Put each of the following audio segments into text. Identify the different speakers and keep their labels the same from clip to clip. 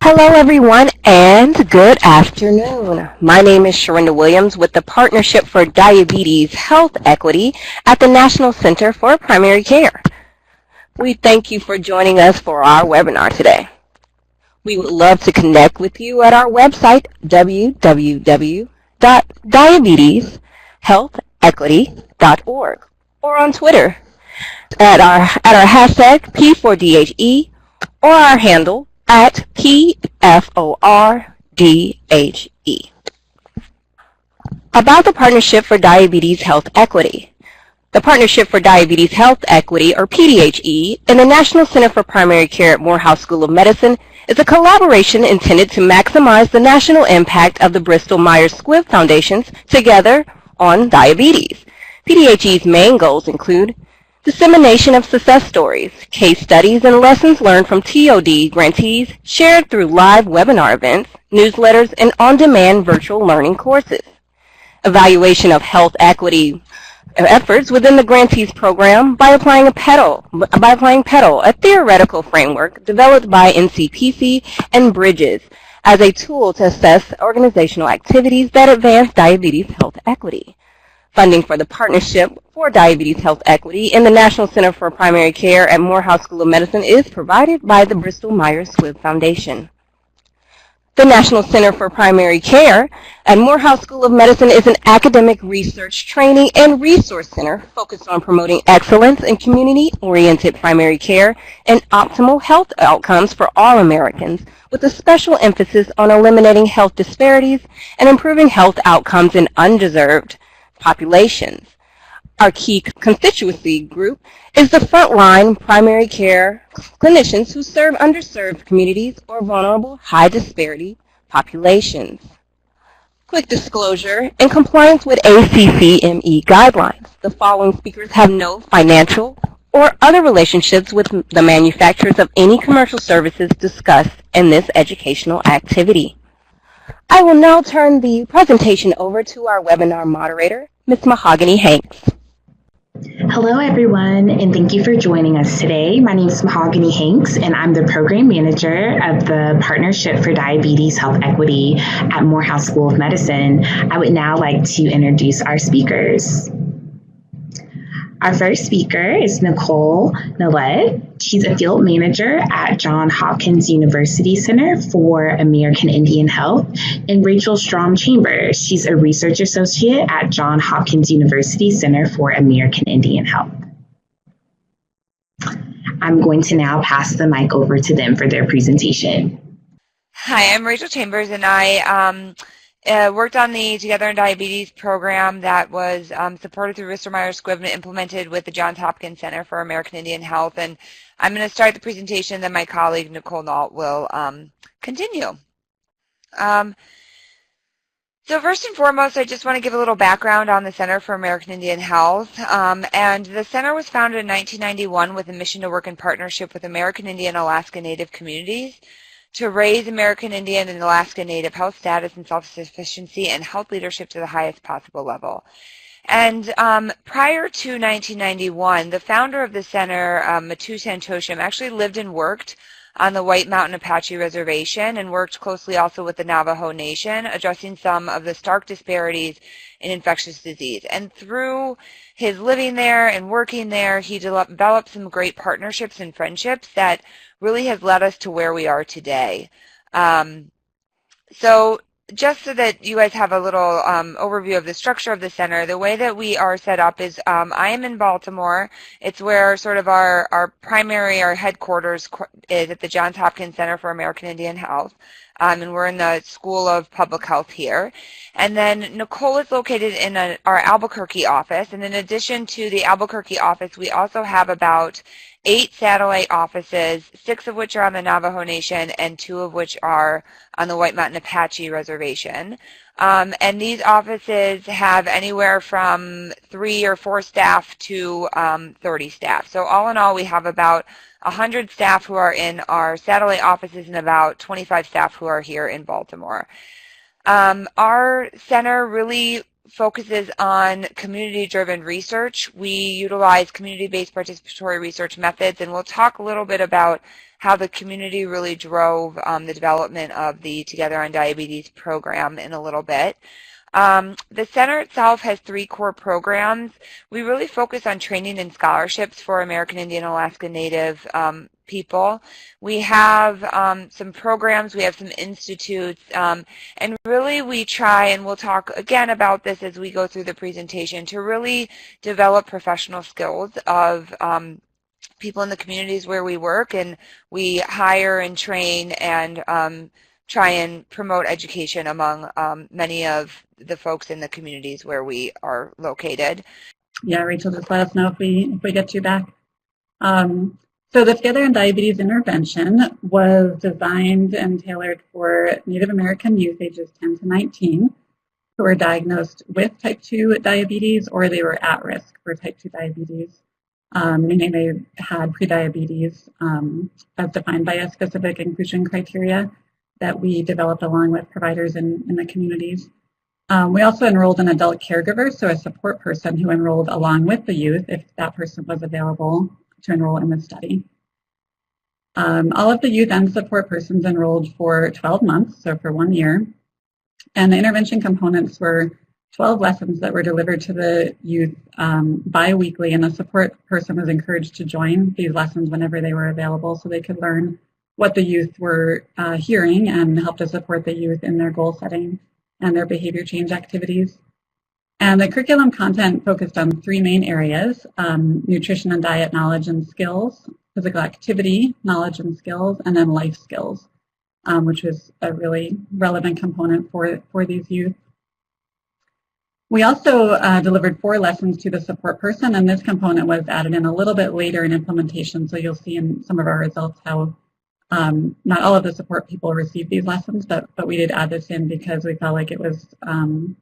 Speaker 1: Hello, everyone, and good afternoon. My name is Sharonda Williams with the Partnership for Diabetes Health Equity at the National Center for Primary Care. We thank you for joining us for our webinar today. We would love to connect with you at our website, www.diabeteshealthequity.org, or on Twitter at our hashtag P4DHE, or our handle at PFORDHE. About the Partnership for Diabetes Health Equity. The Partnership for Diabetes Health Equity, or PDHE, and the National Center for Primary Care at Morehouse School of Medicine is a collaboration intended to maximize the national impact of the Bristol-Myers Squibb Foundation's Together on Diabetes. PDHE's main goals include dissemination of success stories, case studies, and lessons learned from TOD grantees shared through live webinar events, newsletters, and on-demand virtual learning courses. Evaluation of health equity efforts within the grantees program by applying Petal, a theoretical framework developed by NCPC and Bridges as a tool to assess organizational activities that advance diabetes health equity. Funding for the Partnership for Diabetes Health Equity in the National Center for Primary Care at Morehouse School of Medicine is provided by the Bristol-Myers Squibb Foundation. The National Center for Primary Care at Morehouse School of Medicine is an academic research, training, and resource center focused on promoting excellence in community-oriented primary care and optimal health outcomes for all Americans, with a special emphasis on eliminating health disparities and improving health outcomes in underserved populations. Our key constituency group is the frontline primary care clinicians who serve underserved communities or vulnerable high disparity populations. Quick disclosure, in compliance with ACCME guidelines, the following speakers have no financial or other relationships with the manufacturers of any commercial services discussed in this educational activity. I will now turn the presentation over to our webinar moderator, Ms. Mahogany Hanks.
Speaker 2: Hello, everyone, and thank you for joining us today. My name is Mahogany Hanks, and I'm the Program Manager of the Partnership for Diabetes Health Equity at Morehouse School of Medicine. I would now like to introduce our speakers. Our first speaker is Nicole Nollet. She's a field manager at Johns Hopkins University Center for American Indian Health, and Rachel Strom Chambers. She's a research associate at Johns Hopkins University Center for American Indian Health. I'm going to now pass the mic over to them for their presentation.
Speaker 3: Hi, I'm Rachel Chambers, and I worked on the Together in Diabetes program that was supported through Bristol-Myers Squibb and implemented with the Johns Hopkins Center for American Indian Health. And I'm going to start the presentation, then my colleague Nicole Nault will continue. So first and foremost, I just want to give a little background on the Center for American Indian Health. And the center was founded in 1991 with a mission to work in partnership with American Indian and Alaska Native communities to raise American Indian and Alaska Native health status and self-sufficiency and health leadership to the highest possible level. And prior to 1991, the founder of the center, Matu Santoshem, actually lived and worked on the White Mountain Apache Reservation and worked closely also with the Navajo Nation, addressing some of the stark disparities in infectious disease. And through his living there and working there, he developed some great partnerships and friendships that really has led us to where we are today. So just so that you guys have a little overview of the structure of the center, the way that we are set up is I am in Baltimore. It's where sort of our headquarters is at the Johns Hopkins Center for American Indian Health. And we're in the School of Public Health here. And then Nicole is located in our Albuquerque office. And in addition to the Albuquerque office, we also have about 8 satellite offices, 6 of which are on the Navajo Nation and 2 of which are on the White Mountain Apache Reservation. And these offices have anywhere from 3 or 4 staff to 30 staff. So all in all, we have about 100 staff who are in our satellite offices and about 25 staff who are here in Baltimore. Our center really focuses on community-driven research. We utilize community-based participatory research methods, and we'll talk a little bit about how the community really drove the development of the Together on Diabetes program in a little bit. The center itself has 3 core programs. We really focus on training and scholarships for American Indian, Alaska Native people. We have some programs, we have some institutes, and really we try, and we'll talk again about this as we go through the presentation, to really develop professional skills of people in the communities where we work, and we hire and train and try and promote education among many of the folks in the communities where we are located.
Speaker 4: Yeah, Rachel, just let us know if we get you back. So the Together on Diabetes intervention was designed and tailored for Native American youth ages 10 to 19 who were diagnosed with type 2 diabetes, or they were at risk for type 2 diabetes, meaning they had prediabetes as defined by a specific inclusion criteria that we developed along with providers in the communities. We also enrolled an adult caregiver, so a support person who enrolled along with the youth if that person was available to enroll in the study. All of the youth and support persons enrolled for 12 months, so for 1 year. And the intervention components were 12 lessons that were delivered to the youth bi-weekly, and the support person was encouraged to join these lessons whenever they were available so they could learn what the youth were hearing and help to support the youth in their goal setting and their behavior change activities. And the curriculum content focused on 3 main areas: nutrition and diet knowledge and skills, physical activity knowledge and skills, and then life skills, which was a really relevant component for these youth. We also delivered 4 lessons to the support person, and this component was added in a little bit later in implementation, so you'll see in some of our results how not all of the support people received these lessons, but we did add this in because we felt like it was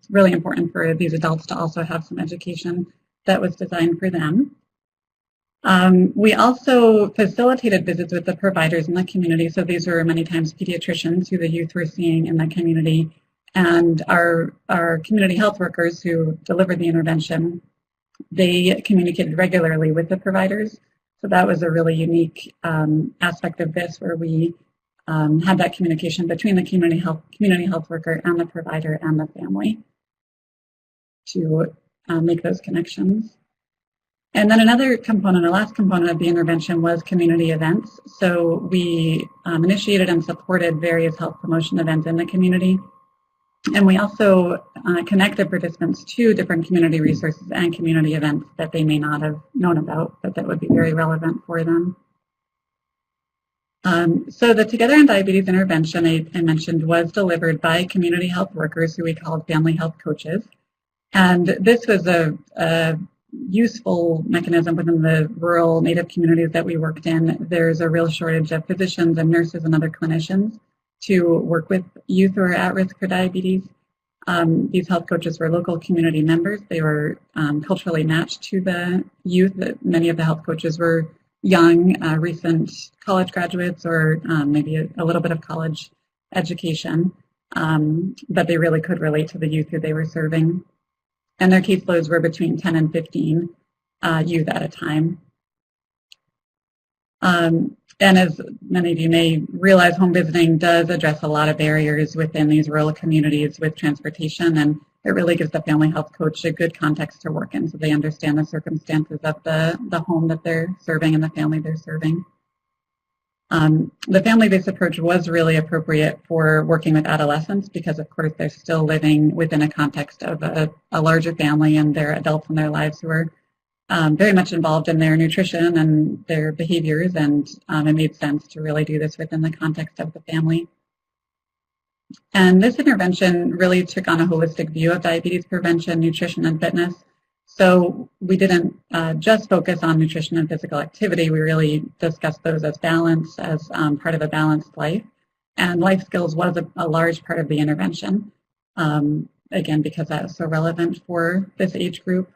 Speaker 4: really important for these adults to also have some education that was designed for them. We also facilitated visits with the providers in the community, so these were many times pediatricians who the youth were seeing in the community, and our community health workers who delivered the intervention, they communicated regularly with the providers. So that was a really unique aspect of this, where we had that communication between the community health worker and the provider and the family to make those connections. And then another component, the last component of the intervention, was community events. So we initiated and supported various health promotion events in the community. And we also connected participants to different community resources and community events that they may not have known about, but that would be very relevant for them. So the Together on Diabetes intervention I mentioned was delivered by community health workers who we called family health coaches. And this was a useful mechanism within the rural Native communities that we worked in. There's a real shortage of physicians and nurses and other clinicians to work with youth who are at risk for diabetes. These health coaches were local community members. They were culturally matched to the youth. Many of the health coaches were young, recent college graduates, or maybe a little bit of college education, but they really could relate to the youth who they were serving. And their caseloads were between 10 and 15 youth at a time. And as many of you may realize, home visiting does address a lot of barriers within these rural communities with transportation, and it really gives the family health coach a good context to work in so they understand the circumstances of the home that they're serving and the family they're serving. The family-based approach was really appropriate for working with adolescents because, of course, they're still living within a context of a larger family, and they're adults in their lives who are very much involved in their nutrition and their behaviors, and it made sense to really do this within the context of the family. And this intervention really took on a holistic view of diabetes prevention, nutrition, and fitness. So we didn't just focus on nutrition and physical activity. We really discussed those as balance, as part of a balanced life. And life skills was a large part of the intervention, again, because that was so relevant for this age group.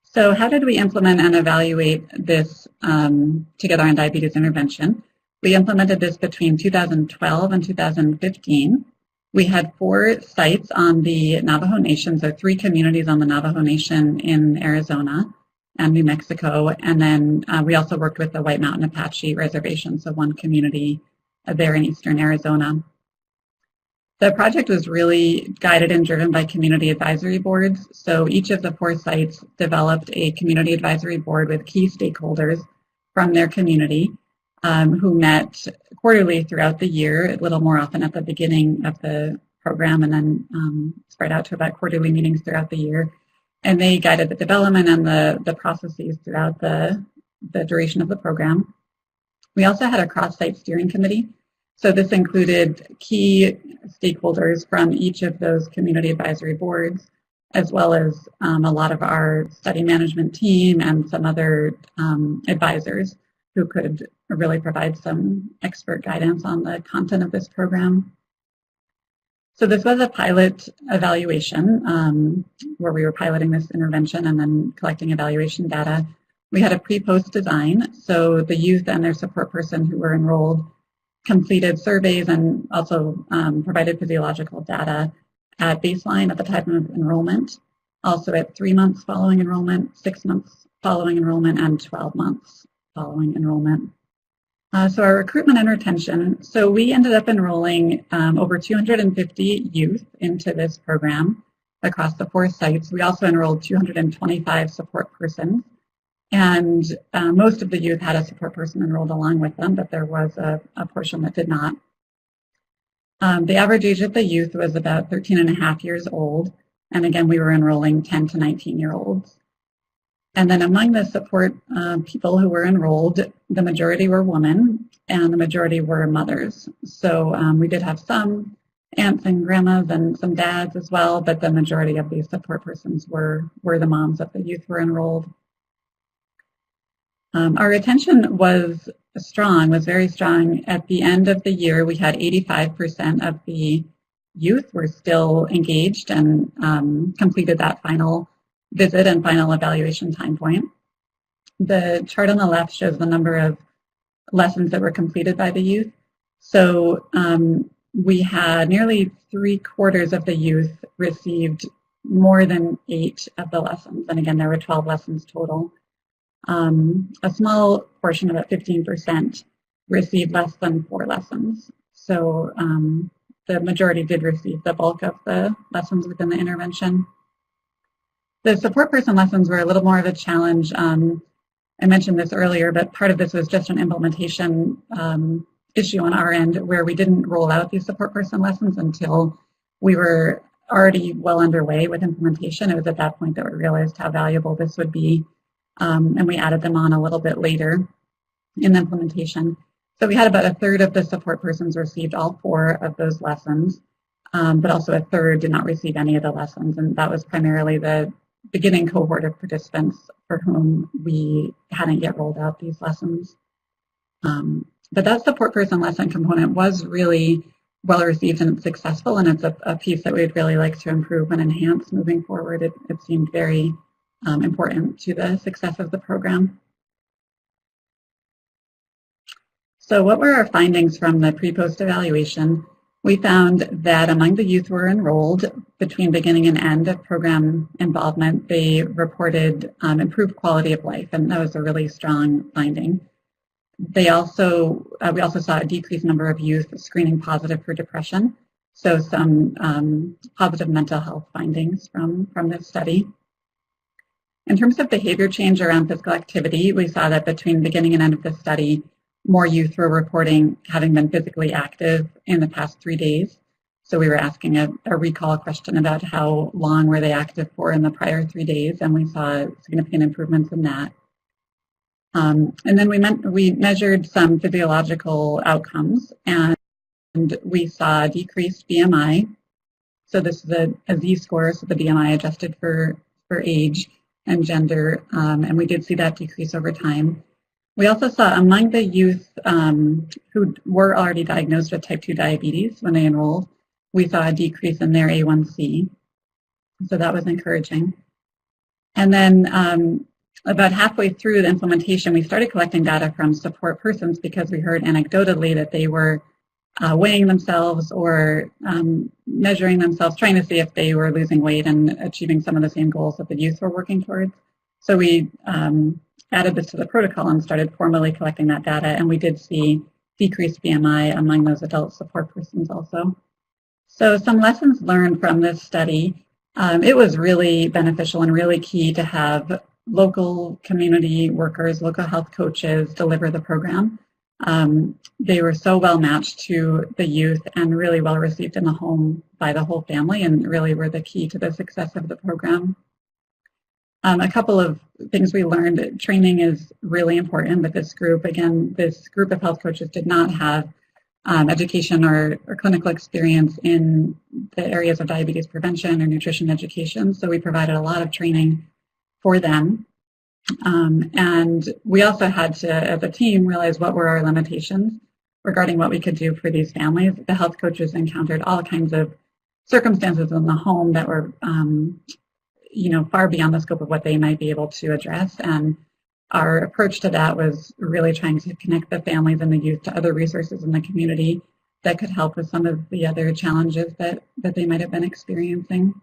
Speaker 4: So how did we implement and evaluate this Together on Diabetes intervention? We implemented this between 2012 and 2015. We had 4 sites on the Navajo Nation, so 3 communities on the Navajo Nation in Arizona. and New Mexico. And then we also worked with the White Mountain Apache Reservation, so one community there in eastern Arizona. The project was really guided and driven by community advisory boards. So each of the 4 sites developed a community advisory board with key stakeholders from their community who met quarterly throughout the year, a little more often at the beginning of the program, and then spread out to about quarterly meetings throughout the year. And they guided the development and the processes throughout the duration of the program. We also had a cross-site steering committee. So this included key stakeholders from each of those community advisory boards, as well as a lot of our study management team and some other advisors who could really provide some expert guidance on the content of this program. So this was a pilot evaluation where we were piloting this intervention and then collecting evaluation data. We had a pre-post design, so the youth and their support person who were enrolled completed surveys and also provided physiological data at baseline at the time of enrollment, also at 3 months following enrollment, 6 months following enrollment, and 12 months following enrollment. So our recruitment and retention, so we ended up enrolling over 250 youth into this program across the 4 sites. We also enrolled 225 support persons. And most of the youth had a support person enrolled along with them, but there was a portion that did not. The average age of the youth was about 13 and a half years old. And again, we were enrolling 10 to 19-year-olds. And then among the support people who were enrolled, the majority were women and the majority were mothers. So we did have some aunts and grandmas and some dads as well, but the majority of these support persons were the moms of the youth who were enrolled. Our retention was very strong. At the end of the year, we had 85% of the youth were still engaged and completed that final visit and final evaluation time point. The chart on the left shows the number of lessons that were completed by the youth. So we had nearly 3/4 of the youth received more than 8 of the lessons. And again, there were 12 lessons total. A small portion, about 15%, received less than 4 lessons. So the majority did receive the bulk of the lessons within the intervention. The support person lessons were a little more of a challenge. I mentioned this earlier, but part of this was just an implementation issue on our end where we didn't roll out these support person lessons until we were already well underway with implementation. It was at that point that we realized how valuable this would be. And we added them on a little bit later in the implementation. So we had about 1/3 of the support persons received all 4 of those lessons, but also 1/3 did not receive any of the lessons. And that was primarily the beginning cohort of participants for whom we hadn't yet rolled out these lessons. But that support person lesson component was really well received and successful, and it's a piece that we'd really like to improve and enhance moving forward. It seemed very important to the success of the program. So what were our findings from the pre-post evaluation? We found that among the youth who were enrolled between beginning and end of program involvement, they reported improved quality of life, and that was a really strong finding. We also saw a decreased number of youth screening positive for depression, so some positive mental health findings from this study. In terms of behavior change around physical activity, we saw that between beginning and end of the study, more youth were reporting having been physically active in the past 3 days. So we were asking a recall question about how long were they active for in the prior 3 days, and we saw significant improvements in that. And then we measured some physiological outcomes, and we saw decreased BMI. So this is a Z-score, so the BMI adjusted for age and gender, and we did see that decrease over time. We also saw among the youth who were already diagnosed with type 2 diabetes when they enrolled, we saw a decrease in their A1C. So that was encouraging. And then about halfway through the implementation, we started collecting data from support persons because we heard anecdotally that they were weighing themselves or measuring themselves, trying to see if they were losing weight and achieving some of the same goals that the youth were working towards. So we added this to the protocol and started formally collecting that data, and we did see decreased BMI among those adult support persons also. So some lessons learned from this study. It was really beneficial and really key to have local community workers, local health coaches deliver the program. They were so well matched to the youth and really well received in the home by the whole family, and really were the key to the success of the program. A couple of things we learned: training is really important, but this group, again, this group of health coaches did not have education or clinical experience in the areas of diabetes prevention or nutrition education, so we provided a lot of training for them. And we also had to, as a team, realize what were our limitations regarding what we could do for these families. The health coaches encountered all kinds of circumstances in the home that were far beyond the scope of what they might be able to address. And our approach to that was really trying to connect the families and the youth to other resources in the community that could help with some of the other challenges that they might have been experiencing.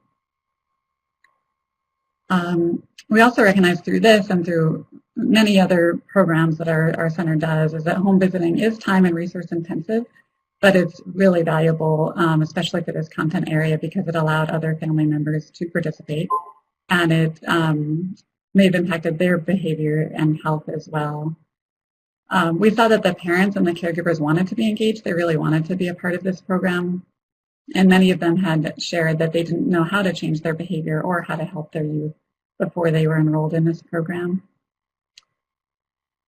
Speaker 4: We also recognize through this and through many other programs that our center does is that home visiting is time and resource intensive, but it's really valuable, especially for this content area, because it allowed other family members to participate, and it may have impacted their behavior and health as well. We saw that the parents and the caregivers wanted to be engaged. They really wanted to be a part of this program, and many of them had shared that they didn't know how to change their behavior or how to help their youth before they were enrolled in this program.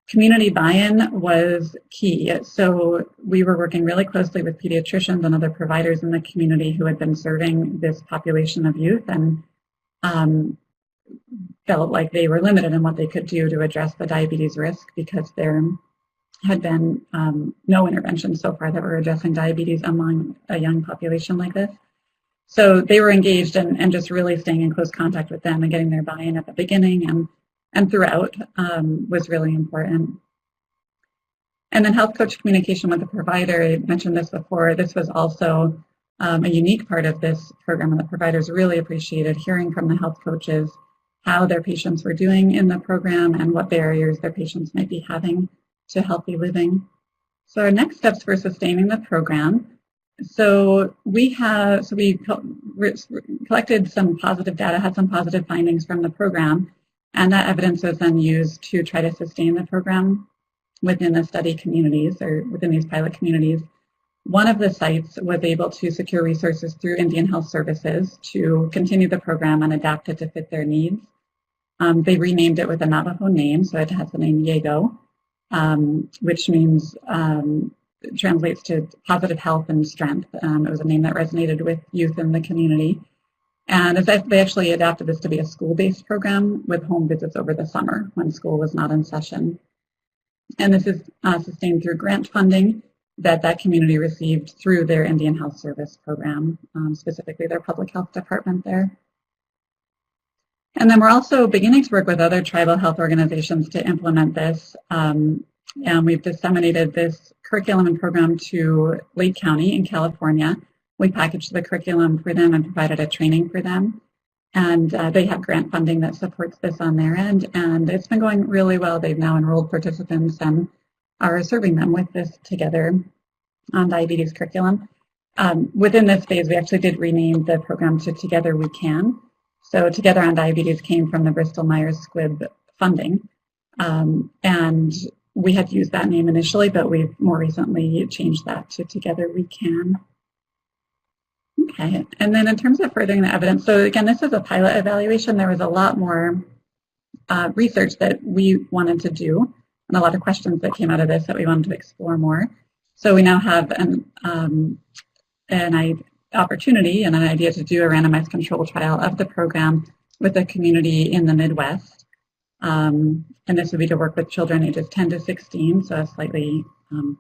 Speaker 4: Community buy-in was key. So we were working really closely with pediatricians and other providers in the community who had been serving this population of youth, and felt like they were limited in what they could do to address the diabetes risk, because there had been no interventions so far that were addressing diabetes among a young population like this. So they were engaged and just really staying in close contact with them and getting their buy-in at the beginning and throughout was really important. And then health coach communication with the provider, I mentioned this before, this was also a unique part of this program, and the providers really appreciated hearing from the health coaches how their patients were doing in the program and what barriers their patients might be having to healthy living. So our next steps for sustaining the program. So we collected some positive data, had some positive findings from the program, and that evidence was then used to try to sustain the program within the study communities or within these pilot communities. One of the sites was able to secure resources through Indian Health Services to continue the program and adapt it to fit their needs. They renamed it with a Navajo name, so it has the name Yego, which means translates to positive health and strength. It was a name that resonated with youth in the community. And they actually adapted this to be a school-based program with home visits over the summer when school was not in session. And this is sustained through grant funding that community received through their Indian Health Service program, specifically their public health department there. And then we're also beginning to work with other tribal health organizations to implement this. And we've disseminated this curriculum and program to Lake County in California. We packaged the curriculum for them and provided a training for them. And they have grant funding that supports this on their end. And it's been going really well. They've now enrolled participants and are serving them with this Together on Diabetes curriculum. Within this phase, we actually did rename the program to Together We Can. So Together on Diabetes came from the Bristol-Myers Squibb funding. And we had used that name initially, but we've more recently changed that to Together We Can. Okay, and then in terms of furthering the evidence, so again, this is a pilot evaluation. There was a lot more research that we wanted to do, and a lot of questions that came out of this that we wanted to explore more. So we now have an opportunity and an idea to do a randomized control trial of the program with a community in the Midwest. And this would be to work with children ages 10 to 16, so a slightly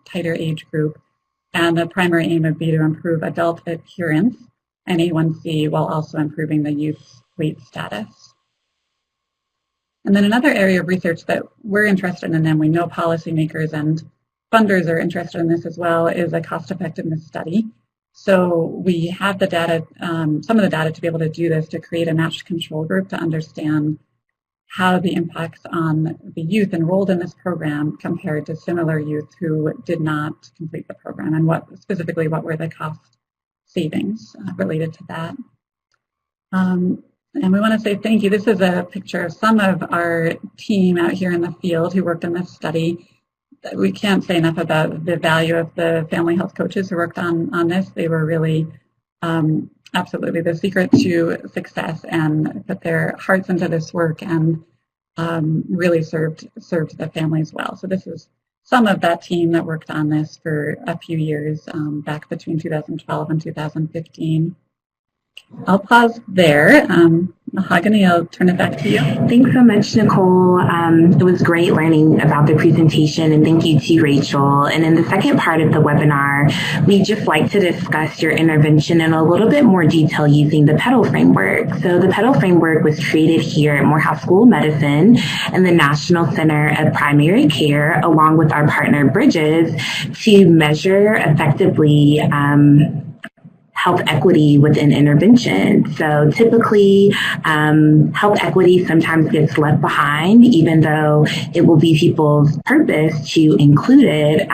Speaker 4: tighter age group. And the primary aim would be to improve adult adherence and A1C while also improving the youth's weight status. And then another area of research that we're interested in, and we know policymakers and funders are interested in this as well, is a cost-effectiveness study. So we have the data, some of the data to be able to do this, to create a matched control group to understand how the impacts on the youth enrolled in this program compared to similar youth who did not complete the program, and what were the cost savings related to that. And we want to say thank you. This is a picture of some of our team out here in the field who worked on this study. We can't say enough about the value of the family health coaches who worked on this. They were really absolutely the secret to success and put their hearts into this work and really served the families well. So this is some of that team that worked on this for a few years back between 2012 and 2015. I'll pause there. Mahogany, I'll turn it back to you.
Speaker 2: Thanks so much, Nicole. It was great learning about the presentation, and thank you to Rachel. And in the second part of the webinar, we'd just like to discuss your intervention in a little bit more detail using the Petal Framework. So the Petal Framework was created here at Morehouse School of Medicine and the National Center of Primary Care, along with our partner Bridges, to measure effectively health equity within intervention. So typically, health equity sometimes gets left behind, even though it will be people's purpose to include it.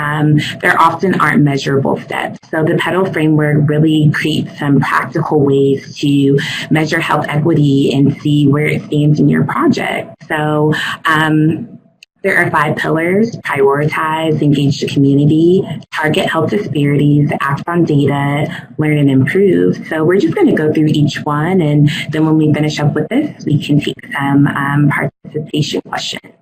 Speaker 2: There often aren't measurable steps. So the Petal Framework really creates some practical ways to measure health equity and see where it stands in your project. So there are 5 pillars: prioritize, engage the community, target health disparities, act on data, learn and improve. So we're just going to go through each one, and then when we finish up with this, we can take some participation questions.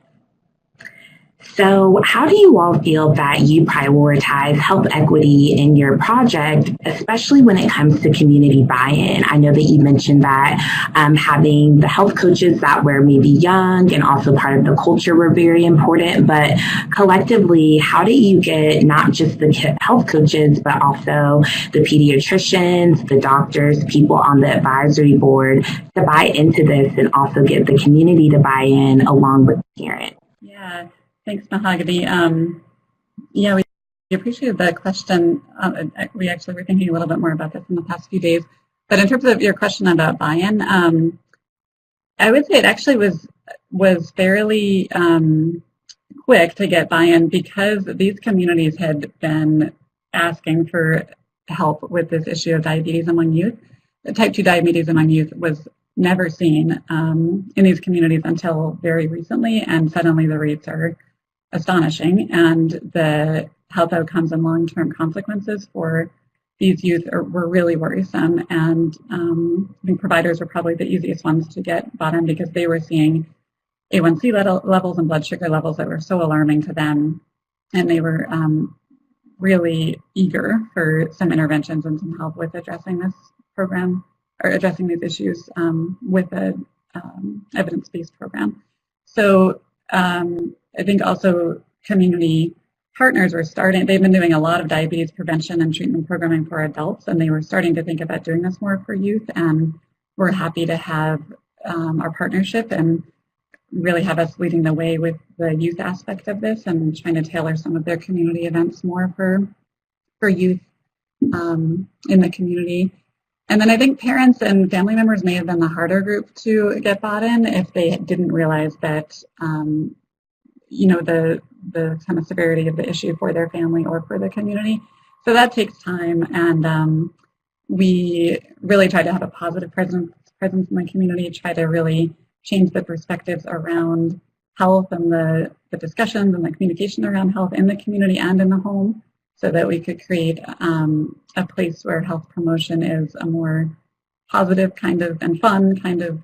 Speaker 2: So how do you all feel that you prioritize health equity in your project, especially when it comes to community buy-in? I know that you mentioned that having the health coaches that were maybe young and also part of the culture were very important, but collectively, how do you get not just the health coaches, but also the pediatricians, the doctors, people on the advisory board to buy into this and also get the community to buy in along with the parents?
Speaker 4: Yeah. Thanks, Mahogany. Yeah, we appreciated the question. We actually were thinking a little bit more about this in the past few days. But in terms of your question about buy-in, I would say it actually was fairly quick to get buy-in because these communities had been asking for help with this issue of diabetes among youth. Type 2 diabetes among youth was never seen in these communities until very recently, and suddenly the rates are astonishing, and the health outcomes and long-term consequences for these youth were really worrisome. And I think providers were probably the easiest ones to get bought in because they were seeing A1C levels and blood sugar levels that were so alarming to them, and they were really eager for some interventions and some help with addressing this program or addressing these issues with an evidence-based program. So I think also community partners were starting, they've been doing a lot of diabetes prevention and treatment programming for adults, and they were starting to think about doing this more for youth, and we're happy to have our partnership and really have us leading the way with the youth aspect of this and trying to tailor some of their community events more for youth in the community. And then I think parents and family members may have been the harder group to get bought in if they didn't realize that, the kind of severity of the issue for their family or for the community. So that takes time, and we really try to have a positive presence in the community, try to really change the perspectives around health and the discussions and the communication around health in the community and in the home, so that we could create a place where health promotion is a more positive kind of and fun kind of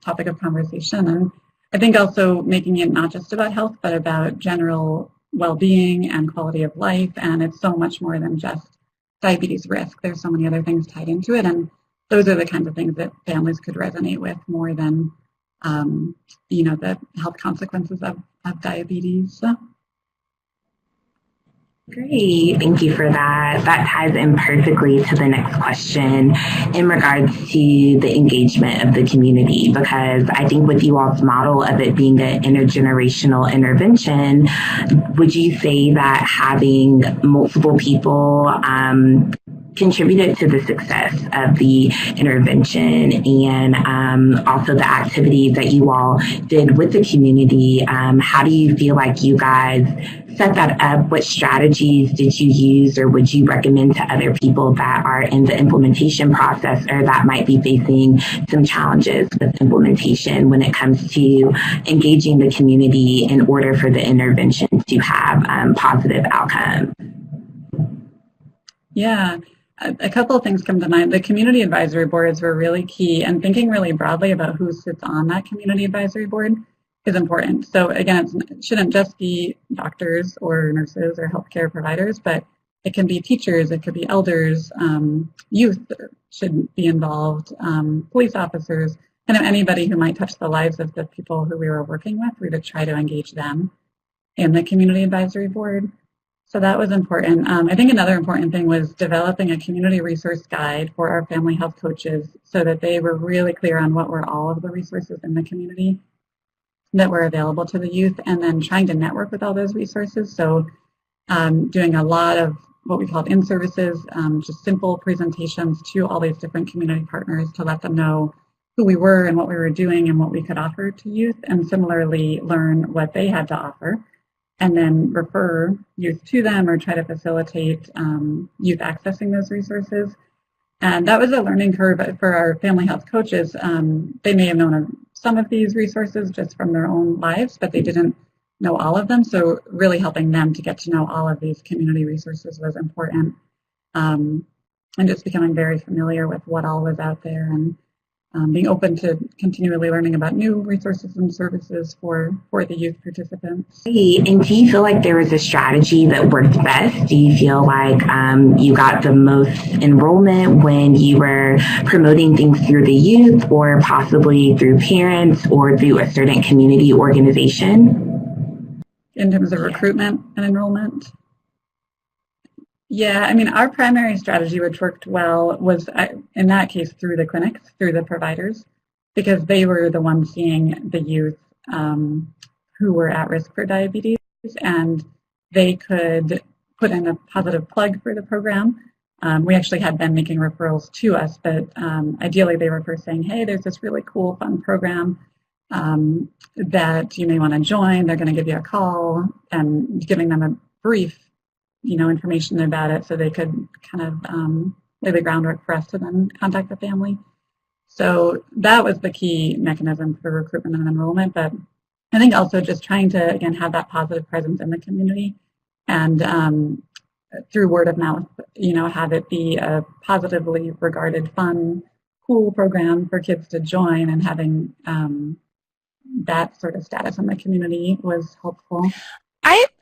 Speaker 4: topic of conversation. And I think also making it not just about health, but about general well-being and quality of life. And it's so much more than just diabetes risk. There's so many other things tied into it. And those are the kinds of things that families could resonate with more than, the health consequences of diabetes. So.
Speaker 2: Great, thank you for that. That ties in perfectly to the next question in regards to the engagement of the community, because I think with you all's model of it being an intergenerational intervention, would you say that having multiple people contributed to the success of the intervention and also the activities that you all did with the community? How do you feel like you guys set that up? What strategies did you use or would you recommend to other people that are in the implementation process or that might be facing some challenges with implementation when it comes to engaging the community in order for the intervention to have positive outcomes?
Speaker 4: Yeah, a couple of things come to mind. The community advisory boards were really key, and thinking really broadly about who sits on that community advisory board is important. So again, it shouldn't just be doctors or nurses or healthcare providers, but it can be teachers, it could be elders, youth should be involved, police officers, kind of anybody who might touch the lives of the people who we were working with. We would try to engage them in the community advisory board. So that was important. I think another important thing was developing a community resource guide for our family health coaches so that they were really clear on what were all of the resources in the community that were available to the youth, and then trying to network with all those resources. So doing a lot of what we called in-services, just simple presentations to all these different community partners to let them know who we were and what we were doing and what we could offer to youth, and similarly learn what they had to offer, and then refer youth to them or try to facilitate youth accessing those resources. And that was a learning curve for our family health coaches. They may have known of some of these resources just from their own lives, but they didn't know all of them. So really helping them to get to know all of these community resources was important. And just becoming very familiar with what all was out there, and being open to continually learning about new resources and services for the youth participants.
Speaker 2: And do you feel like there was a strategy that worked best? Do you feel like you got the most enrollment when you were promoting things through the youth, or possibly through parents, or through a certain community organization?
Speaker 4: In terms of recruitment and enrollment? Yeah, I mean, our primary strategy, which worked well, was in that case through the clinics, through the providers, because they were the ones seeing the youth who were at risk for diabetes, and they could put in a positive plug for the program. We actually had them making referrals to us, but ideally they were first saying, hey, there's this really cool, fun program that you may want to join. They're going to give you a call, and giving them a brief information about it so they could kind of lay the groundwork for us to then contact the family. So that was the key mechanism for recruitment and enrollment. But I think also just trying to, again, have that positive presence in the community, and through word of mouth, have it be a positively regarded, fun, cool program for kids to join, and having that sort of status in the community was helpful.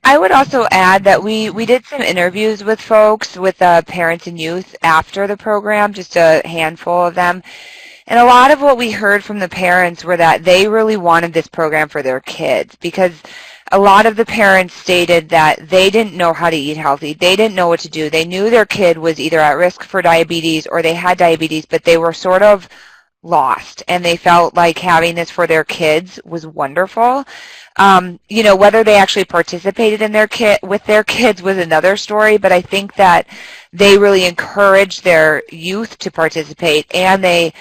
Speaker 3: I would also add that we did some interviews with folks, with parents and youth after the program, just a handful of them. And a lot of what we heard from the parents were that they really wanted this program for their kids, because a lot of the parents stated that they didn't know how to eat healthy. They didn't know what to do. They knew their kid was either at risk for diabetes or they had diabetes, but they were sort of lost, and they felt like having this for their kids was wonderful. Whether they actually participated in with their kids was another story, but I think that they really encouraged their youth to participate, and they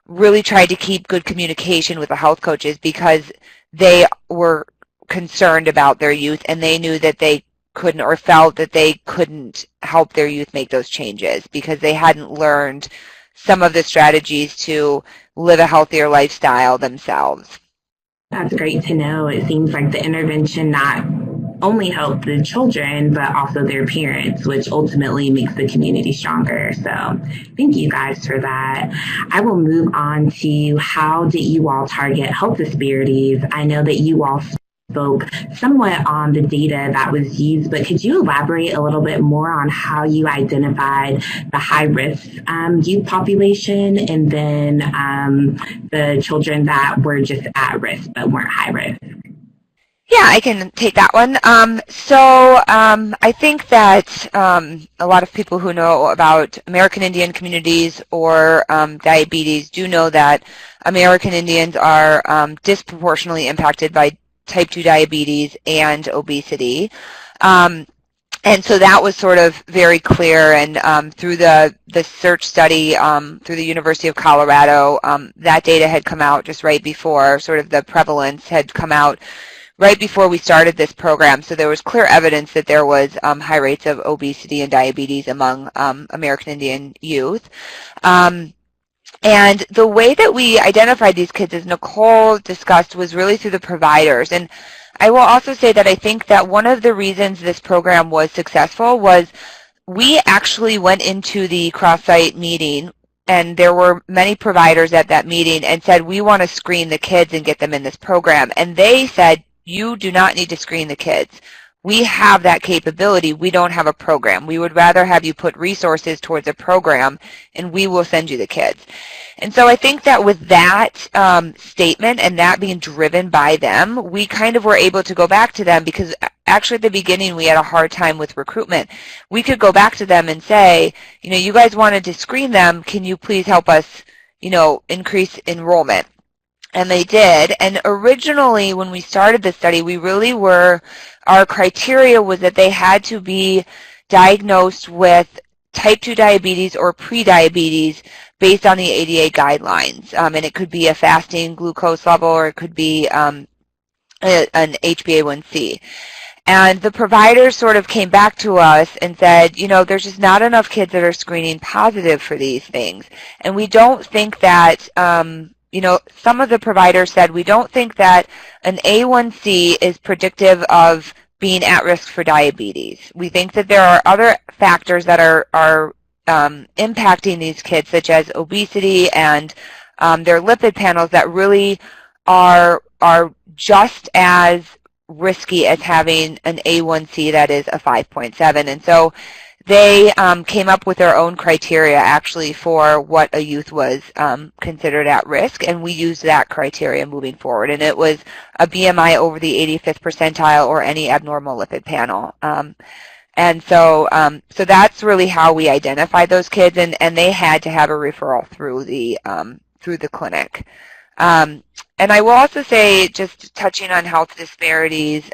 Speaker 3: really tried to keep good communication with the health coaches because they were concerned about their youth, and they knew that they couldn't, or felt that they couldn't help their youth make those changes because they hadn't learned some of the strategies to live a healthier lifestyle themselves.
Speaker 2: That's great to know. It seems like the intervention not only helped the children, but also their parents, which ultimately makes the community stronger. So thank you guys for that. I will move on to how did you all target health disparities? I know that you all spoke somewhat on the data that was used, but could you elaborate a little bit more on how you identified the high-risk youth population, and then the children that were just at risk but weren't high risk?
Speaker 3: Yeah, I can take that one. I think that a lot of people who know about American Indian communities or diabetes do know that American Indians are disproportionately impacted by type 2 diabetes and obesity. And so that was sort of very clear, and through the search study through the University of Colorado, that data had come out just right before, sort of the prevalence had come out right before we started this program. So there was clear evidence that there was high rates of obesity and diabetes among American Indian youth. And the way that we identified these kids, as Nicole discussed, was really through the providers. And I will also say that I think that one of the reasons this program was successful was we actually went into the cross-site meeting, and there were many providers at that meeting, and said, we want to screen the kids and get them in this program. And they said, you do not need to screen the kids. We have that capability. We don't have a program. We would rather have you put resources towards a program, and we will send you the kids. And so I think that with that statement and that being driven by them, we kind of were able to go back to them, because actually at the beginning we had a hard time with recruitment. We could go back to them and say, you guys wanted to screen them. Can you please help us, increase enrollment? And they did. And originally, when we started the study, our criteria was that they had to be diagnosed with type 2 diabetes or prediabetes based on the ADA guidelines. And it could be a fasting glucose level, or it could be an HbA1c. And the providers sort of came back to us and said, there's just not enough kids that are screening positive for these things. And we don't think that, some of the providers said, we don't think that an A1C is predictive of being at risk for diabetes. We think that there are other factors that are impacting these kids, such as obesity and their lipid panels, that really are just as risky as having an A1C that is a 5.7. And so they came up with their own criteria, actually, for what a youth was considered at risk, and we used that criteria moving forward. And it was a BMI over the 85th percentile or any abnormal lipid panel. And so that's really how we identified those kids, and they had to have a referral through the clinic. And I will also say, just touching on health disparities,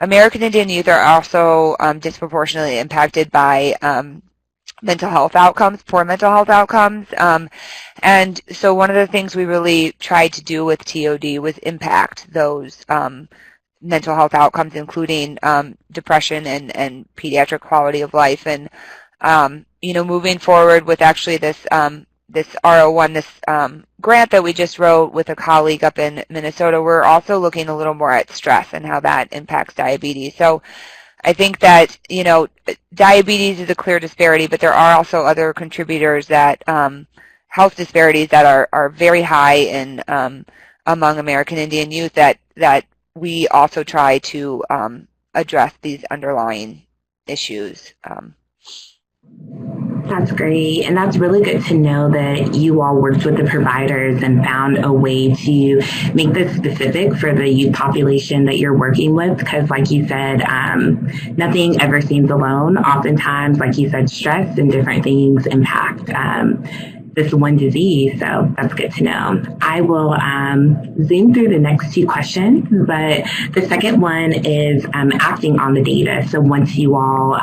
Speaker 3: American Indian youth are also disproportionately impacted by mental health outcomes, poor mental health outcomes. And so one of the things we really tried to do with TOD was impact those mental health outcomes, including depression and pediatric quality of life. And, moving forward with actually this R01, this grant that we just wrote with a colleague up in Minnesota, we're also looking a little more at stress and how that impacts diabetes. So I think that, diabetes is a clear disparity, but there are also other contributors that, health disparities that are very high in among American Indian youth that we also try to address these underlying issues.
Speaker 2: That's great. And that's really good to know that you all worked with the providers and found a way to make this specific for the youth population that you're working with. Because like you said, nothing ever seems alone. Oftentimes, like you said, stress and different things impact this one disease. So that's good to know. I will zoom through the next two questions, but the second one is acting on the data. So once you all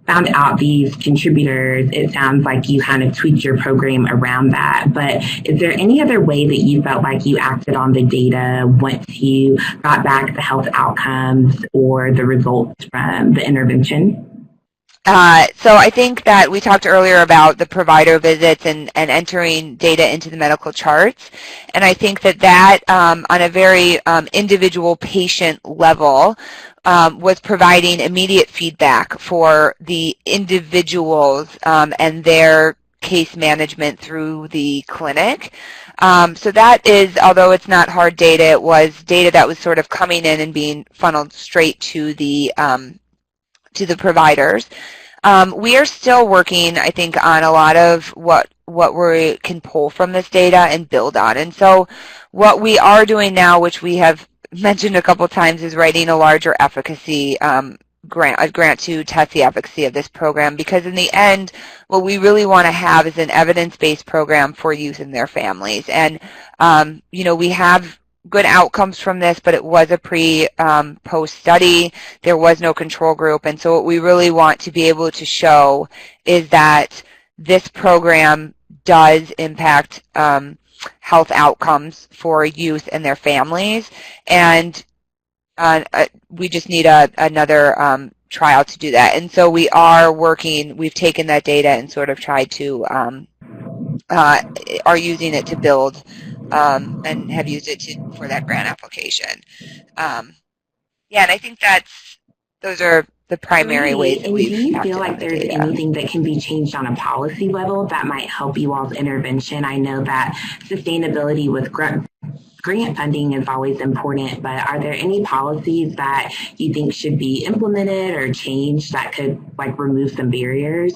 Speaker 2: found out these contributors, it sounds like you kind of tweaked your program around that. But is there any other way that you felt like you acted on the data once you got back the health outcomes or the results from the intervention?
Speaker 3: So I think that we talked earlier about the provider visits and entering data into the medical charts. And I think that on a very individual patient level was providing immediate feedback for the individuals and their case management through the clinic. So that is, although it's not hard data, it was data that was sort of coming in and being funneled straight to the providers. We are still working, I think, on a lot of what we can pull from this data and build on. And so what we are doing now, which we have mentioned a couple times, is writing a larger efficacy grant to test the efficacy of this program, because in the end, what we really want to have is an evidence-based program for youth and their families. And, we have good outcomes from this, but it was a pre-post study. There was no control group. And so what we really want to be able to show is that this program does impact health outcomes for youth and their families. And we just need another trial to do that. And so we are working, we've taken that data and sort of tried to, are using it to build and have used it for that grant application. Yeah, and I think those are the primary ways that we've
Speaker 2: do you
Speaker 3: acted
Speaker 2: feel
Speaker 3: on
Speaker 2: like
Speaker 3: the
Speaker 2: there's
Speaker 3: data.
Speaker 2: anything that can be changed on a policy level that might help you all's intervention? I know that sustainability with grant funding is always important, but are there any policies that you think should be implemented or changed that could like remove some barriers?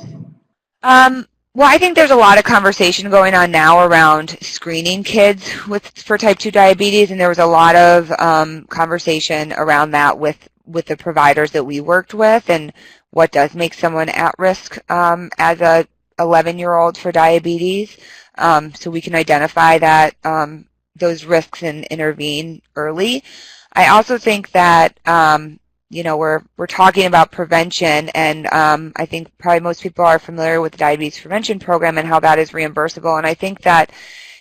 Speaker 3: Well, I think there's a lot of conversation going on now around screening kids for type 2 diabetes, and there was a lot of conversation around that with the providers that we worked with, and what does make someone at risk as a 11-year-old for diabetes, so we can identify that those risks and intervene early. I also think that you know, we're talking about prevention, and I think probably most people are familiar with the diabetes prevention program and how that is reimbursable. And I think that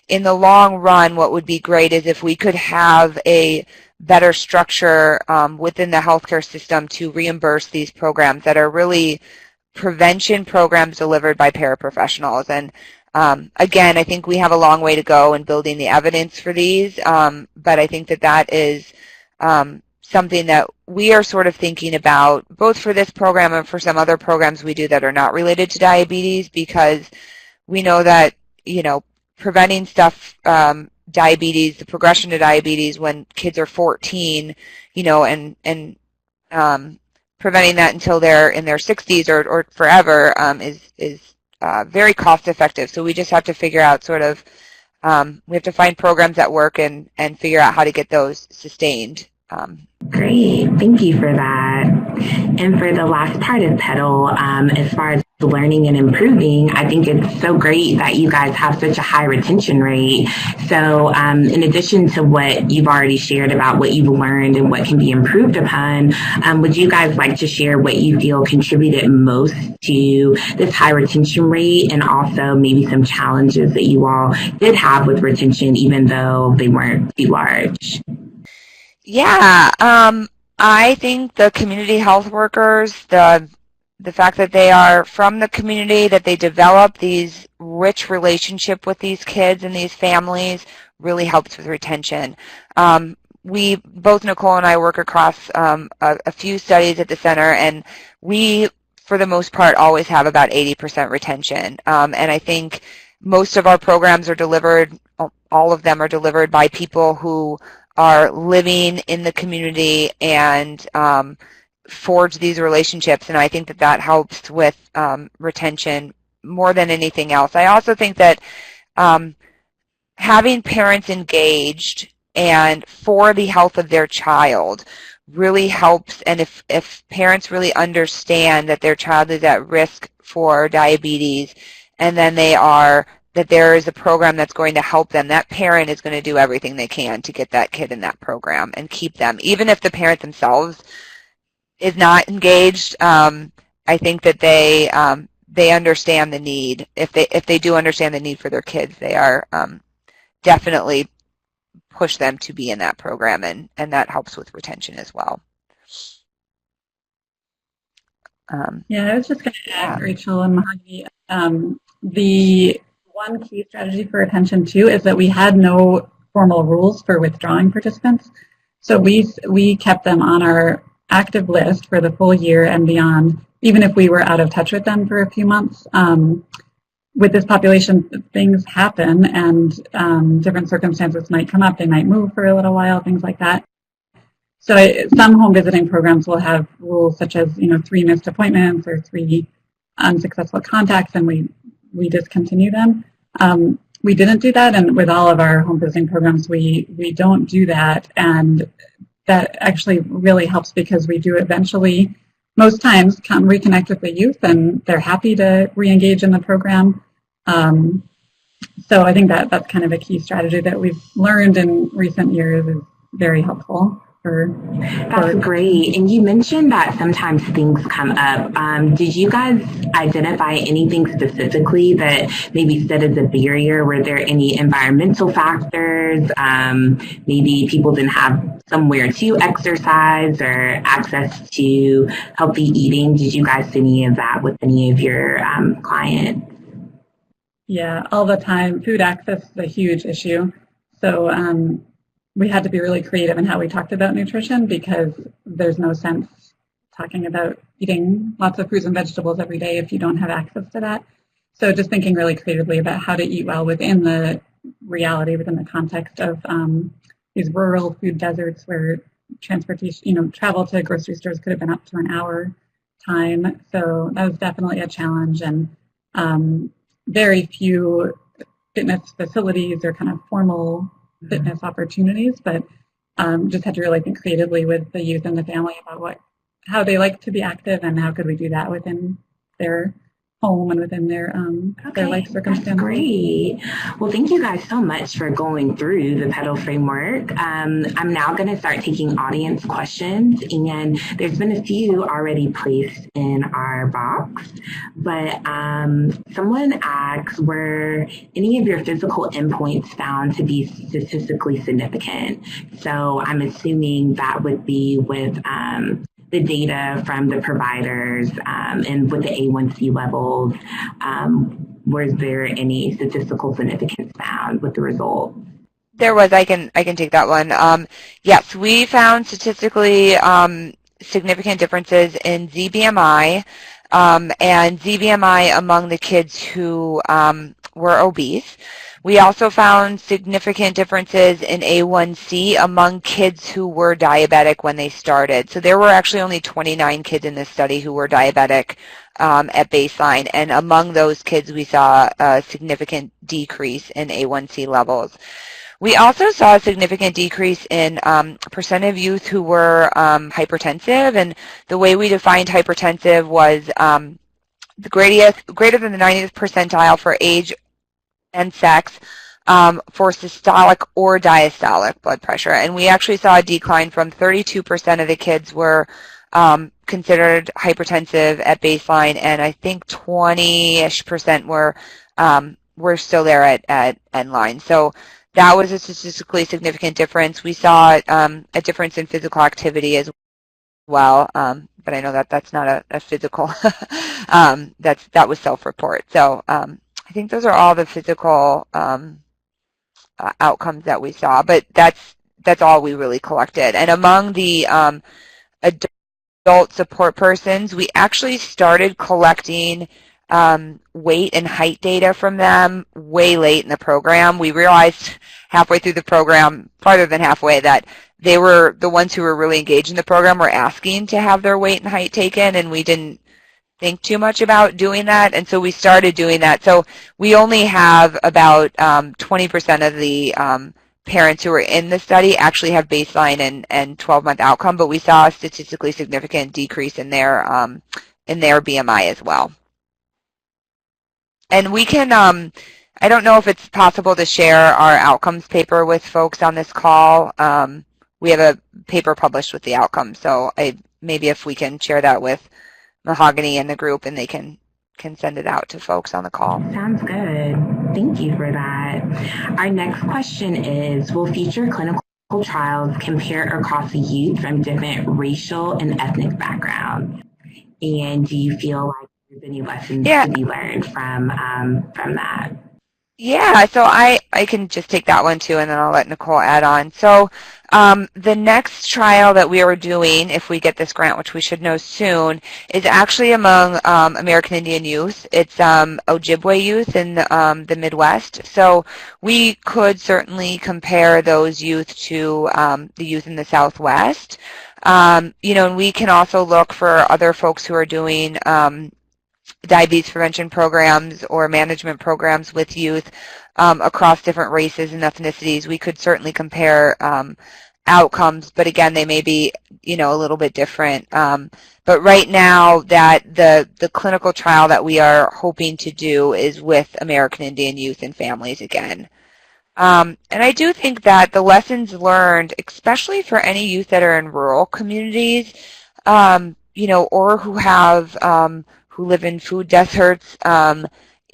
Speaker 3: in the long run, what would be great is if we could have a better structure within the healthcare system to reimburse these programs that are really prevention programs delivered by paraprofessionals. And again, I think we have a long way to go in building the evidence for these, but I think that is something that we are sort of thinking about both for this program and for some other programs we do that are not related to diabetes, because we know that, you know, preventing stuff, diabetes, the progression to diabetes when kids are 14, you know, and preventing that until they're in their 60s or forever is very cost effective. So we just have to figure out sort of, we have to find programs that work and figure out how to get those sustained.
Speaker 2: Great, thank you for that. And for the last part of Petal, as far as learning and improving, I think it's so great that you guys have such a high retention rate. So in addition to what you've already shared about what you've learned and what can be improved upon, would you guys like to share what you feel contributed most to this high retention rate, and also maybe some challenges that you all did have with retention even though they weren't too large?
Speaker 3: Yeah, I think the community health workers, the fact that they are from the community, that they develop these rich relationship with these kids and these families really helps with retention. We, both Nicole and I, work across a few studies at the center, and we, for the most part, always have about 80% retention. And I think most of our programs are delivered, all of them are delivered by people who are living in the community and forge these relationships, and I think that helps with retention more than anything else. I also think that having parents engaged and for the health of their child really helps, and if parents really understand that their child is at risk for diabetes, and then that there is a program that's going to help them, that parent is going to do everything they can to get that kid in that program and keep them. Even if the parent themselves is not engaged, I think that they understand the need. If they do understand the need for their kids, they are definitely push them to be in that program, and that helps with retention as well.
Speaker 4: Yeah, I was just going to add, Rachel and Mahogany, the one key strategy for retention too is that we had no formal rules for withdrawing participants. So we kept them on our active list for the full year and beyond, even if we were out of touch with them for a few months. With this population, things happen, and different circumstances might come up. They might move for a little while, things like that. So some home visiting programs will have rules such as, 3 missed appointments or 3 unsuccessful contacts, and we discontinue them. We didn't do that, and with all of our home visiting programs, we don't do that, and that actually really helps because we do eventually, most times, reconnect with the youth, and they're happy to re-engage in the program. So I think that that's kind of a key strategy that we've learned in recent years is very helpful.
Speaker 2: That's great. And you mentioned that sometimes things come up. Did you guys identify anything specifically that maybe stood as a barrier? Were there any environmental factors? Maybe people didn't have somewhere to exercise or access to healthy eating. Did you guys see any of that with any of your clients?
Speaker 4: Yeah, all the time. Food access is a huge issue. So we had to be really creative in how we talked about nutrition because there's no sense talking about eating lots of fruits and vegetables every day if you don't have access to that. So just thinking really creatively about how to eat well within the reality, within the context of these rural food deserts where transportation, travel to grocery stores could have been up to an hour time. So that was definitely a challenge, and very few fitness facilities or kind of formal fitness opportunities, but just had to really think creatively with the youth and the family about how they like to be active and how could we do that within their home and within their life circumstances.
Speaker 2: That's great. Well, thank you guys so much for going through the Petal Framework. I'm now going to start taking audience questions, and there's been a few already placed in our box. But someone asks, were any of your physical endpoints found to be statistically significant? So I'm assuming that would be with the data from the providers and with the A1C levels. Was there any statistical significance found with the results?
Speaker 3: There was. I can take that one. Yes, we found statistically significant differences in ZBMI and ZBMI among the kids who were obese. We also found significant differences in A1C among kids who were diabetic when they started. So there were actually only 29 kids in this study who were diabetic at baseline, and among those kids we saw a significant decrease in A1C levels. We also saw a significant decrease in percent of youth who were hypertensive, and the way we defined hypertensive was the greater than the 90th percentile for age and sex for systolic or diastolic blood pressure. And we actually saw a decline from 32% of the kids were considered hypertensive at baseline, and I think 20-ish% were still there at end line. So that was a statistically significant difference. We saw a difference in physical activity as well, but I know that that's not a physical, that was self-report. So I think those are all the physical outcomes that we saw, but that's all we really collected. And among the adult support persons, we actually started collecting weight and height data from them way late in the program. We realized halfway through the program, farther than halfway, that they were the ones who were really engaged in the program were asking to have their weight and height taken, and we didn't think too much about doing that, and so we started doing that. So we only have about 20% of the parents who were in the study actually have baseline and 12-month outcome, but we saw a statistically significant decrease in their BMI as well. And we can, I don't know if it's possible to share our outcomes paper with folks on this call. We have a paper published with the outcomes, so maybe if we can share that with Mahogany and the group, and they can send it out to folks on the call.
Speaker 2: Sounds good. Thank you for that. Our next question is, will future clinical trials compare across youth from different racial and ethnic backgrounds? And do you feel like there's any lessons to be learned from that?
Speaker 3: Yeah, so I can just take that one too, and then I'll let Nicole add on. So the next trial that we are doing, if we get this grant, which we should know soon, is actually among American Indian youth. It's Ojibwe youth in the Midwest. So we could certainly compare those youth to the youth in the Southwest. And we can also look for other folks who are doing diabetes prevention programs or management programs with youth across different races and ethnicities. We could certainly compare outcomes, but again, they may be, a little bit different. But right now, that the clinical trial that we are hoping to do is with American Indian youth and families again. And I do think that the lessons learned, especially for any youth that are in rural communities, or who live in food deserts,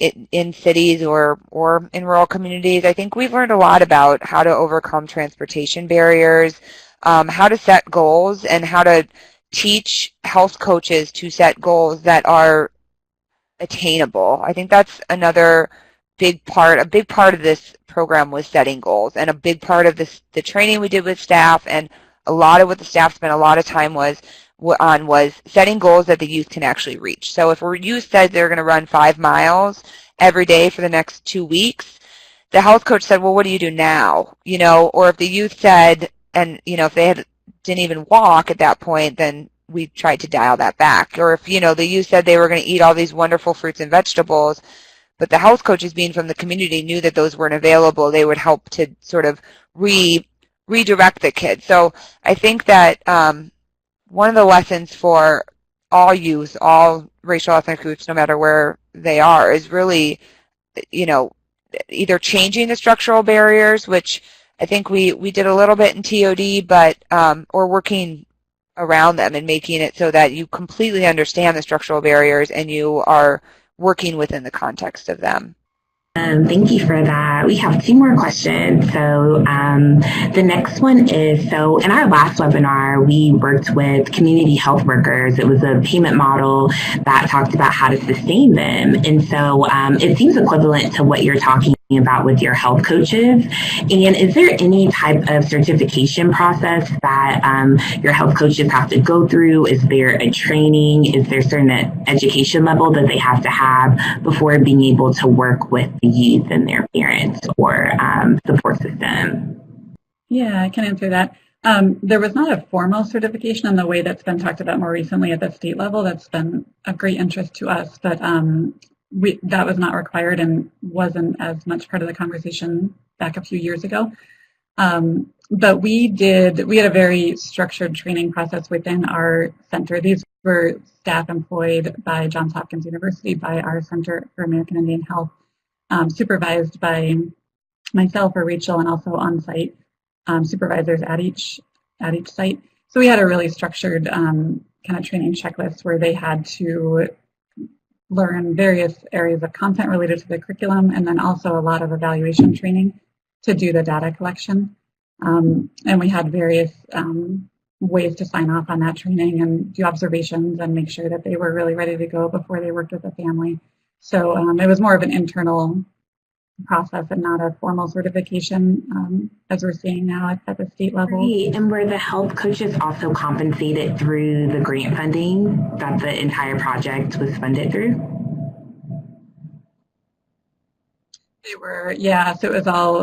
Speaker 3: in cities or in rural communities, I think we've learned a lot about how to overcome transportation barriers, how to set goals, and how to teach health coaches to set goals that are attainable. I think that's another big part. A big part of this program was setting goals, and a big part of the training we did with staff, and a lot of what the staff spent a lot of time was setting goals that the youth can actually reach. So if our youth said they're going to run 5 miles every day for the next 2 weeks, the health coach said, well, what do you do now? Or if the youth said, and if they didn't even walk at that point, then we tried to dial that back. Or if the youth said they were going to eat all these wonderful fruits and vegetables, but the health coaches, being from the community, knew that those weren't available, they would help to sort of redirect the kids. So I think that one of the lessons for all youth, all racial ethnic groups, no matter where they are, is really, either changing the structural barriers, which I think we did a little bit in TOD, but or working around them and making it so that you completely understand the structural barriers and you are working within the context of them.
Speaker 2: Thank you for that. We have 2 more questions. So the next one is, so in our last webinar, we worked with community health workers. It was a payment model that talked about how to sustain them. And so it seems equivalent to what you're talking about with your health coaches. And is there any type of certification process that your health coaches have to go through? Is there a training? Is there a certain education level that they have to have before being able to work with the youth and their parents or support system?
Speaker 4: Yeah, I can answer that. There was not a formal certification in the way that's been talked about more recently at the state level. That's been of great interest to us, but that was not required and wasn't as much part of the conversation back a few years ago. But we had a very structured training process within our center. These were staff employed by Johns Hopkins University, by our Center for American Indian Health, supervised by myself or Rachel, and also on-site supervisors at each site. So we had a really structured kind of training checklist where they had to learn various areas of content related to the curriculum, and then also a lot of evaluation training to do the data collection. And we had various ways to sign off on that training and do observations and make sure that they were really ready to go before they worked with a family. So it was more of an internal process and not a formal certification, as we're seeing now at the state level.
Speaker 2: Great. And were the health coaches also compensated through the grant funding that the entire project was funded through?
Speaker 4: They were, yeah. So it was all,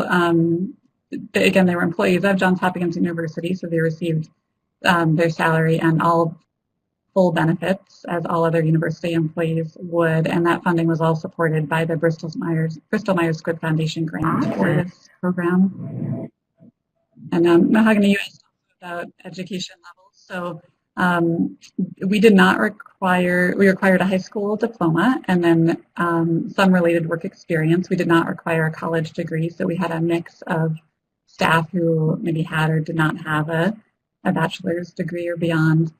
Speaker 4: again, they were employees of Johns Hopkins University, so they received their salary and all full benefits as all other university employees would, and that funding was all supported by the Bristol Myers Squibb Foundation grant for this program. And Mahogany, you asked about education levels. So we required a high school diploma and then some related work experience. We did not require a college degree, so we had a mix of staff who maybe had or did not have a bachelor's degree or beyond.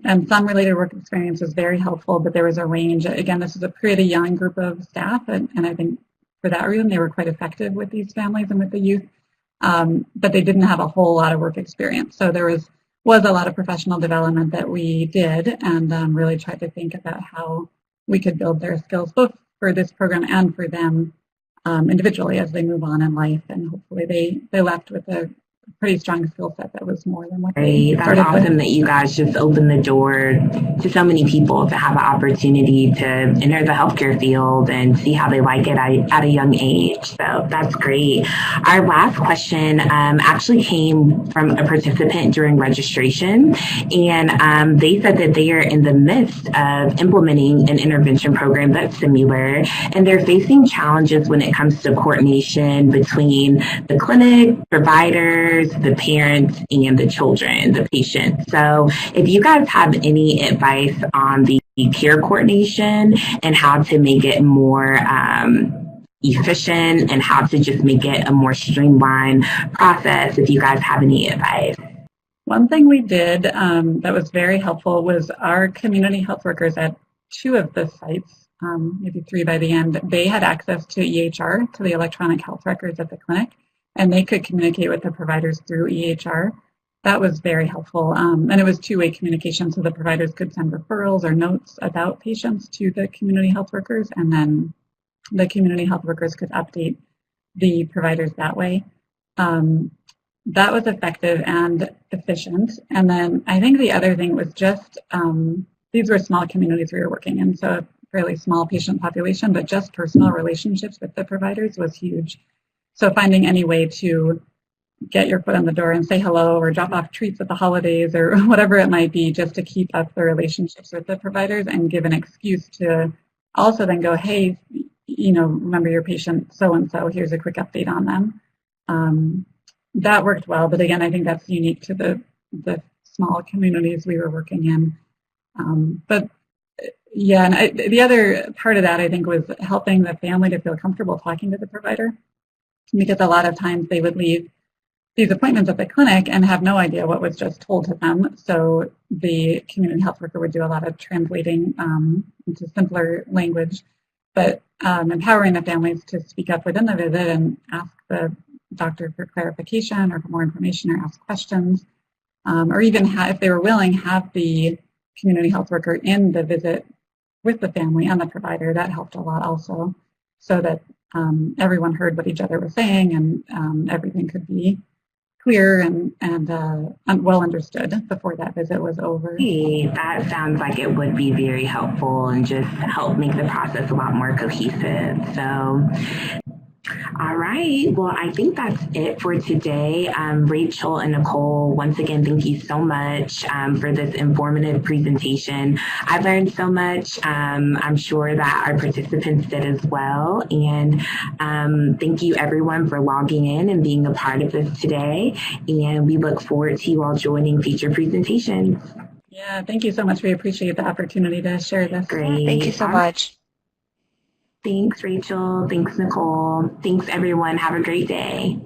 Speaker 4: And some related work experience was very helpful, but there was a range. Again, this is a pretty young group of staff, and I think for that reason they were quite effective with these families and with the youth, but they didn't have a whole lot of work experience. So there was a lot of professional development that we did, and really tried to think about how we could build their skills, both for this program and for them individually as they move on in life. And hopefully they left with a pretty strong skill set that was more than what they
Speaker 2: started with. That's awesome that you guys just opened the door to so many people to have an opportunity to enter the healthcare field and see how they like it at a young age. So that's great. Our last question actually came from a participant during registration, and they said that they are in the midst of implementing an intervention program that's similar, and they're facing challenges when it comes to coordination between the clinic, provider, providers, the parents, and the children, the patients. So if you guys have any advice on the care coordination and how to make it more efficient and how to just make it a more streamlined process, if you guys have any advice.
Speaker 4: One thing we did that was very helpful was our community health workers at 2 of the sites, maybe 3 by the end, they had access to EHR, to the electronic health records at the clinic, and they could communicate with the providers through EHR. That was very helpful, and it was 2-way communication, so the providers could send referrals or notes about patients to the community health workers, and then the community health workers could update the providers that way. That was effective and efficient. And then I think the other thing was just, these were small communities we were working in, so a fairly small patient population, but just personal relationships with the providers was huge. So finding any way to get your foot in the door and say hello or drop off treats at the holidays or whatever it might be, just to keep up the relationships with the providers and give an excuse to also then go, hey, remember your patient so-and-so, here's a quick update on them. That worked well, but again, I think that's unique to the small communities we were working in. But yeah, and the other part of that, I think, was helping the family to feel comfortable talking to the provider, because a lot of times they would leave these appointments at the clinic and have no idea what was just told to them. So the community health worker would do a lot of translating into simpler language, but empowering the families to speak up within the visit and ask the doctor for clarification or for more information or ask questions, or even if they were willing, have the community health worker in the visit with the family and the provider. That helped a lot also, so that everyone heard what each other was saying and everything could be clear and well understood before that visit was over.
Speaker 2: Hey, that sounds like it would be very helpful and just help make the process a lot more cohesive. So, all right. Well, I think that's it for today. Rachel and Nicole, once again, thank you so much for this informative presentation. I learned so much. I'm sure that our participants did as well. And thank you, everyone, for logging in and being a part of this today. And we look forward to you all joining future presentations.
Speaker 4: Yeah, thank you so much. We appreciate the opportunity to share this.
Speaker 2: Great.
Speaker 3: Thank you so much.
Speaker 2: Thanks, Rachel. Thanks, Nicole. Thanks, everyone. Have a great day.